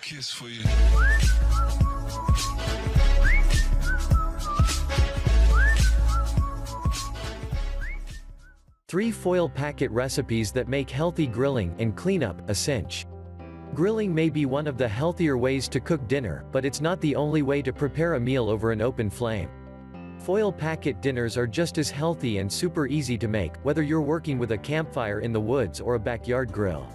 kiss for you. 3 foil packet recipes that make healthy grilling and cleanup a cinch. Grilling may be one of the healthier ways to cook dinner, but it's not the only way to prepare a meal over an open flame. Foil packet dinners are just as healthy and super easy to make, whether you're working with a campfire in the woods or a backyard grill.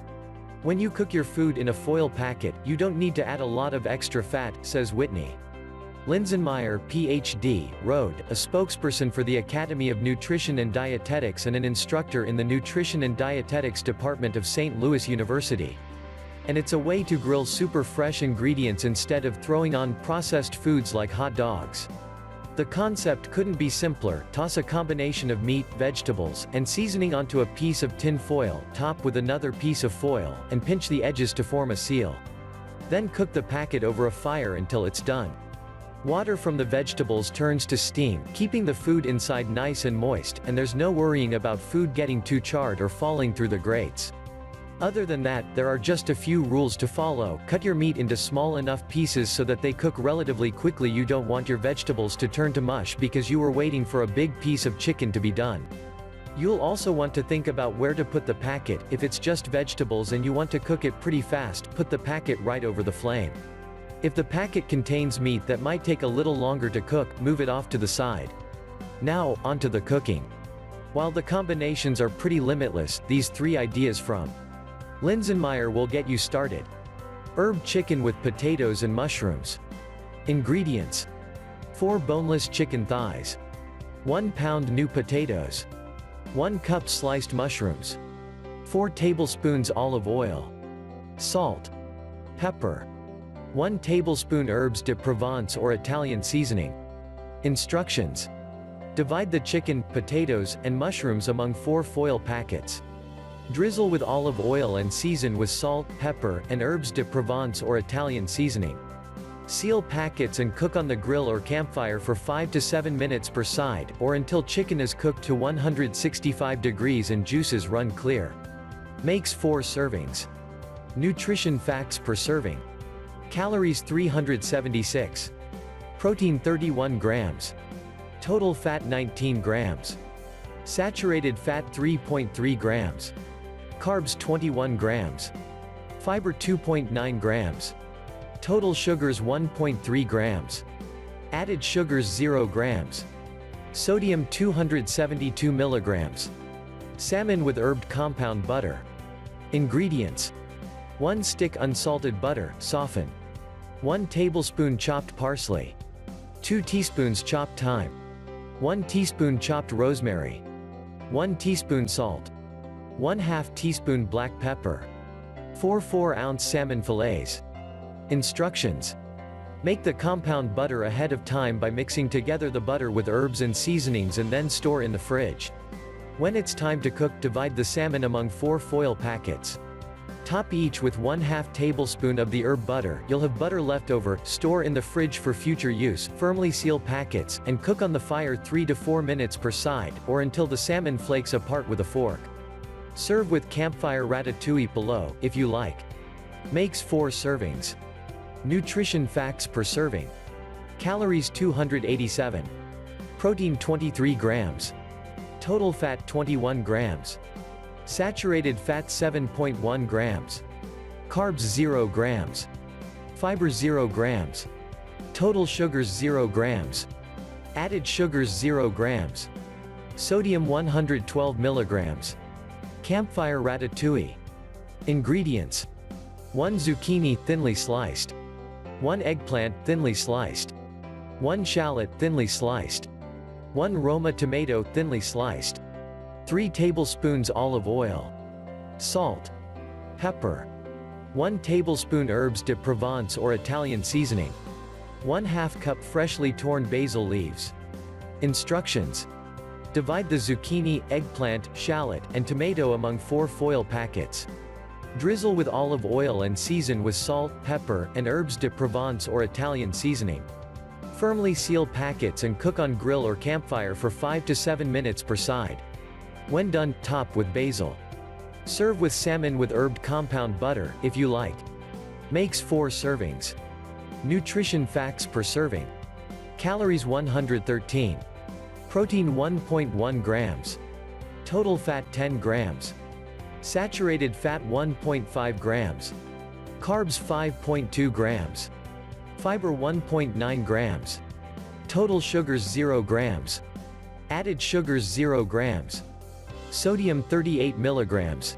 When you cook your food in a foil packet, you don't need to add a lot of extra fat, says Whitney Linsenmeyer, Ph.D., Rhode, a spokesperson for the Academy of Nutrition and Dietetics and an instructor in the Nutrition and Dietetics Department of St. Louis University. And it's a way to grill super fresh ingredients instead of throwing on processed foods like hot dogs. The concept couldn't be simpler. Toss a combination of meat, vegetables, and seasoning onto a piece of tin foil, top with another piece of foil, and pinch the edges to form a seal. Then cook the packet over a fire until it's done. Water from the vegetables turns to steam, keeping the food inside nice and moist, and there's no worrying about food getting too charred or falling through the grates. Other than that, there are just a few rules to follow. Cut your meat into small enough pieces so that they cook relatively quickly. You don't want your vegetables to turn to mush because you were waiting for a big piece of chicken to be done. You'll also want to think about where to put the packet. If it's just vegetables and you want to cook it pretty fast, put the packet right over the flame. If the packet contains meat that might take a little longer to cook, move it off to the side. Now, onto the cooking. While the combinations are pretty limitless, these 3 ideas from Linsenmeyer will get you started. Herb chicken with potatoes and mushrooms. Ingredients: 4 boneless chicken thighs, 1 pound new potatoes, 1 cup sliced mushrooms, 4 tablespoons olive oil, salt, pepper, 1 tablespoon herbes de Provence or Italian seasoning. Instructions: divide the chicken, potatoes, and mushrooms among 4 foil packets. Drizzle with olive oil and season with salt, pepper, and herbes de Provence or Italian seasoning. Seal packets and cook on the grill or campfire for 5 to 7 minutes per side, or until chicken is cooked to 165 degrees and juices run clear. Makes 4 servings. Nutrition facts per serving. Calories 376. Protein 31 grams. Total fat 19 grams. Saturated fat 3.3 grams. Carbs 21 grams. Fiber 2.9 grams. Total sugars 1.3 grams. Added sugars 0 grams. Sodium 272 milligrams. Salmon with herbed compound butter. Ingredients: 1 stick unsalted butter, soften. 1 tablespoon chopped parsley. 2 teaspoons chopped thyme. 1 teaspoon chopped rosemary. 1 teaspoon salt. 1/2 teaspoon black pepper. 4 4-ounce salmon fillets. Instructions: make the compound butter ahead of time by mixing together the butter with herbs and seasonings and then store in the fridge. When it's time to cook, divide the salmon among 4 foil packets. Top each with 1/2 tablespoon of the herb butter. You'll have butter left over. Store in the fridge for future use. Firmly seal packets, and cook on the fire 3 to 4 minutes per side, or until the salmon flakes apart with a fork. Serve with campfire ratatouille below, if you like. Makes 4 servings. Nutrition facts per serving. Calories 287. Protein 23 grams. Total fat 21 grams. Saturated fat 7.1 grams. Carbs 0 grams. Fiber 0 grams. Total sugars 0 grams. Added sugars 0 grams. Sodium 112 milligrams. Campfire ratatouille. Ingredients: 1 zucchini thinly sliced. 1 eggplant thinly sliced. 1 shallot thinly sliced. 1 Roma tomato thinly sliced. 3 tablespoons olive oil. Salt. Pepper. 1 tablespoon herbes de Provence or Italian seasoning. 1/2 cup freshly torn basil leaves. Instructions: divide the zucchini, eggplant, shallot, and tomato among 4 foil packets. Drizzle with olive oil and season with salt, pepper, and herbes de Provence or Italian seasoning. Firmly seal packets and cook on grill or campfire for 5 to 7 minutes per side. When done, top with basil. Serve with salmon with herbed compound butter, if you like. Makes 4 servings. Nutrition facts per serving. Calories 113. Protein 1.1 grams. Total fat 10 grams. Saturated fat 1.5 grams. Carbs 5.2 grams. Fiber 1.9 grams. Total sugars 0 grams. Added sugars 0 grams. Sodium 38 milligrams.